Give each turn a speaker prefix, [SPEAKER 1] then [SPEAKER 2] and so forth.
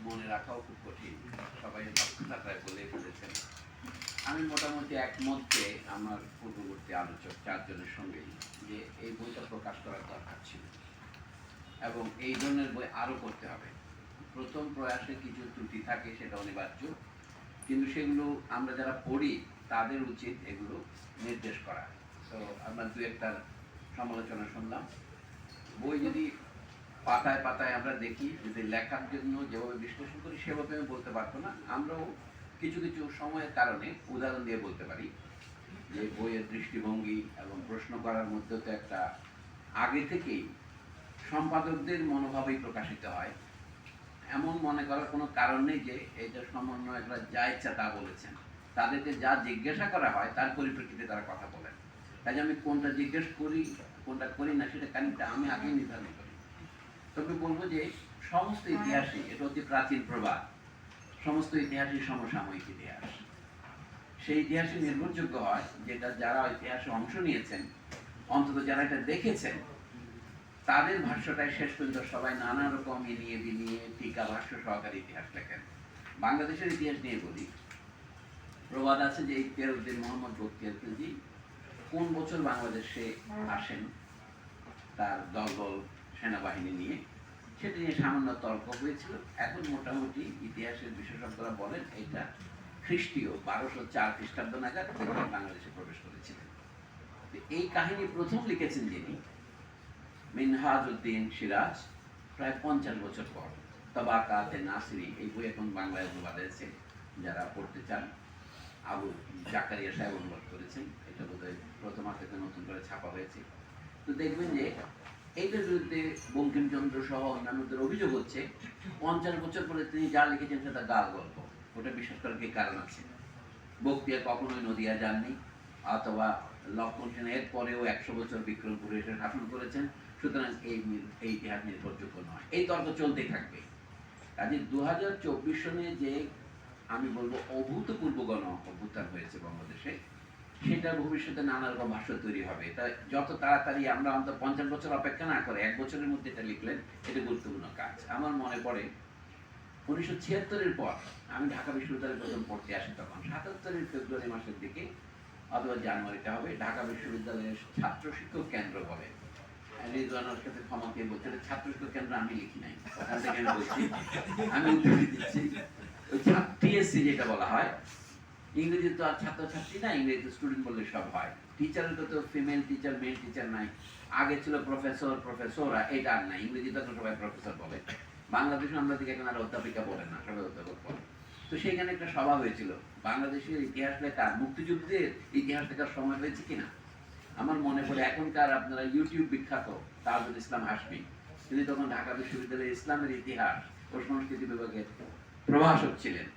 [SPEAKER 1] মনে রাখাও খুব কঠিন, সবাই দক্ষতায় বলে ফেলেছেন। আমি মোটামুটি একমত যে আমার পূর্ববর্তী আলোচক চারজনের সঙ্গেই যে এই বইটা প্রকাশ করার দরকার ছিল এবং এই ধরনের বই আরও করতে হবে। প্রথম প্রয়াসে কিছু ত্রুটি থাকে, সেটা অনিবার্য, কিন্তু সেগুলো আমরা যারা পড়ি তাদের উচিত এগুলো নির্দেশ করা। তো আমরা দু একটা সমালোচনা শুনলাম। বই যদি পাতায় পাতায় আমরা দেখি, যদি লেখার জন্য যেভাবে বিশ্লেষণ করি সেভাবে আমি বলতে পারবো না। আমরাও কিছু কিছু সময়ের কারণে উদাহরণ দিয়ে বলতে পারি যে বইয়ের দৃষ্টিভঙ্গি এবং প্রশ্ন করার মধ্যে তো একটা আগে থেকেই সম্পাদকদের মনোভাবেই প্রকাশিত হয়। এমন মনে করার কোনো কারণ নেই যে এটা সমন্বয়করা যা ইচ্ছা তা বলেছেন। তাদেরকে যা জিজ্ঞাসা করা হয় তার পরিপ্রেক্ষিতে তারা কথা বলেন। তাই আমি কোনটা জিজ্ঞেস করি কোনটা করি না সেটা খানিকটা আমি আগেই নির্ধারণ করি। তবে বলবো যে সমস্ত ইতিহাসই, এটা অতি প্রাচীন প্রবাদ, সমস্ত ইতিহাসই সমসাময়িক ইতিহাস। সেই ইতিহাসই নির্ভরযোগ্য হয় যেটা যারা ইতিহাসে অংশ নিয়েছেন, অন্তত যারা এটা দেখেছেন, তাদের ভাষ্যটাই শেষ পর্যন্ত সবাই নানা রকম এনিয়ে বিনিয়ে টিকা ভাষ্য সহকারে ইতিহাস লেখেন। বাংলাদেশের ইতিহাস নিয়ে বলি, প্রবাদ আছে যে ইখতিয়ারউদ্দিন মোহাম্মদ বখতিয়ার খিলজি কোন বছর বাংলাদেশে আসেন তার দলবল সেনাবাহিনী নিয়ে, সেটা নিয়ে সামান্য তর্ক হয়েছিল। এখন মোটামুটি ইতিহাসের বিশেষজ্ঞরা বলেন এটা খ্রিস্টীয় 1204 খ্রিস্টাব্দ নাগাদ বাংলাদেশে প্রবেশ করেছিলেন। এই কাহিনী প্রথম লিখেছেন যিনি, মিনহাজউদ্দিন সিরাজ, প্রায় 50 বছর পর। তাবাকাতে নাসিরি এই বই এখন বাংলায় অনুবাদ হয়েছে, যারা পড়তে চান। আবু জাকারিয়া সাহেব অনুবাদ করেছেন, এটা বোধহয় প্রথমা থেকে নতুন করে ছাপা হয়েছে। তো দেখবেন যে এইটার বিরুদ্ধে বঙ্কিমচন্দ্র সহ অন্যান্যদের অভিযোগ হচ্ছে 50 বছর পরে তিনি যা লিখেছেন সেটা গাল গল্প। ওটা বিশ্বাস করার কি কারণ আছে? বখতিয়ার কখনোই নদিয়া যাননি, অথবা লক্ষণ সেন এর পরেও 100 বছর বিক্রমপুরে এসে শাসন করেছেন, সুতরাং এই ইতিহাস নির্ভরযোগ্য নয়। এই তর্ক চলতেই থাকবে। কাজে 2024 সনে যে আমি বলবো অভূতপূর্ব গণ অভ্যুত্থান হয়েছে বাংলাদেশে, সেটা ভবিষ্যতে নানা রকম ভাষ্য তৈরি হবে। তাই যত তাড়াতাড়ি আমরা অন্তত 50 বছর অপেক্ষা না করে 1 বছরের মধ্যে এটা লিখলেন, এটা গুরুত্বপূর্ণ কাজ। আমার মনে পড়ে 1976-এর পর আমি ঢাকা বিশ্ববিদ্যালয়ে প্রথম পড়তে আসি, তখন 77-এর ফেব্রুয়ারি মাসের দিকে অথবা জানুয়ারিতে হবে, ঢাকা বিশ্ববিদ্যালয়ের ছাত্র শিক্ষক কেন্দ্র বলে। রিজওয়ানের সাথে ক্ষমা পেয়ে বলছে ছাত্র শিক্ষক কেন্দ্র আমি লিখি নাই, ওখান থেকে আমি বলছি, আমি উদ্ধৃতি দিচ্ছি। ওই টিএসসি যেটা বলা হয়, ইংরেজি তো আর ছাত্রছাত্রী না, ইংরেজি স্টুডেন্ট বললে সব হয়। টিচারের তো ফিমেল টিচার মেল টিচার নাই। আগে ছিল প্রফেসর প্রফেসররা, এটা আর নাই। ইংরেজি তো সবাই প্রফেসর বলে। বাংলাদেশে আমরা দিকে এখন আর অধ্যাপিকা বলে না, সবাই অধ্যাপক বলে। তো সেইখানে একটা সভা হয়েছিল, বাংলাদেশের ইতিহাস লেখা, মুক্তিযুদ্ধের ইতিহাস লেখার সময় হয়েছে কিনা। আমার মনে পড়ে এখনকার আপনারা ইউটিউব বিখ্যাত তাজুল ইসলাম হাশমি, তিনি তখন ঢাকা বিশ্ববিদ্যালয়ের ইসলামের ইতিহাস ও সংস্কৃতি বিভাগের প্রভাষক ছিলেন।